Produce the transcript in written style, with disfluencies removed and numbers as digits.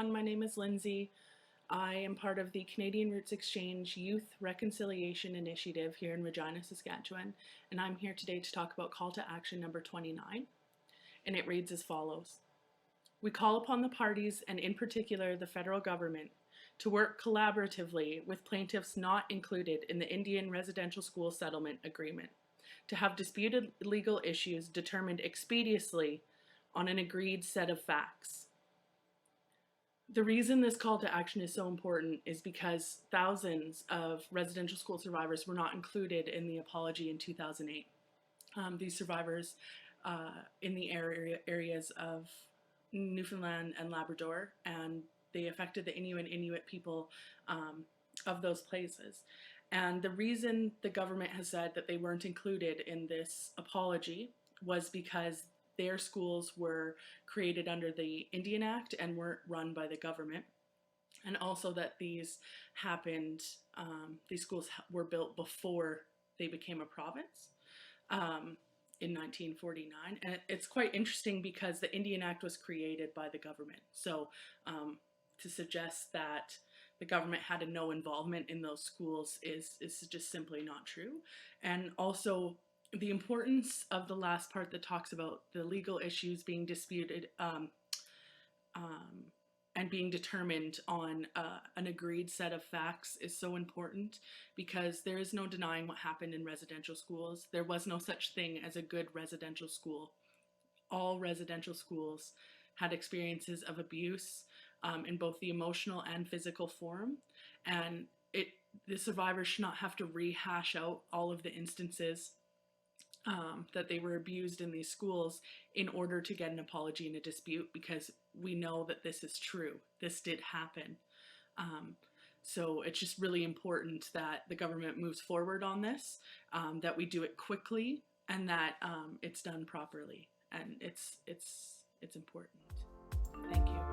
everyone. My name is Lindsay. I am part of the Canadian Roots Exchange Youth Reconciliation Initiative here in Regina, Saskatchewan, and I'm here today to talk about call to action number 29, and it reads as follows. We call upon the parties, and in particular the federal government, to work collaboratively with plaintiffs not included in the Indian Residential School Settlement Agreement, to have disputed legal issues determined expeditiously on an agreed set of facts. The reason this call to action is so important is because thousands of residential school survivors were not included in the apology in 2008. These survivors in the areas of Newfoundland and Labrador, and they affected the Inuit people of those places. And the reason the government has said that they weren't included in this apology was because their schools were created under the Indian Act and weren't run by the government. And also that these schools were built before they became a province in 1949. And it's quite interesting because the Indian Act was created by the government. So to suggest that the government had no involvement in those schools is just simply not true. And also, the importance of the last part that talks about the legal issues being disputed and being determined on an agreed set of facts is so important, because there is no denying what happened in residential schools. There was no such thing as a good residential school. All residential schools had experiences of abuse in both the emotional and physical form, and the survivors should not have to rehash out all of the instances that they were abused in these schools in order to get an apology in a dispute, because we know that this is true. This did happen. So it's just really important that the government moves forward on this, that we do it quickly, and that it's done properly. And it's important. Thank you.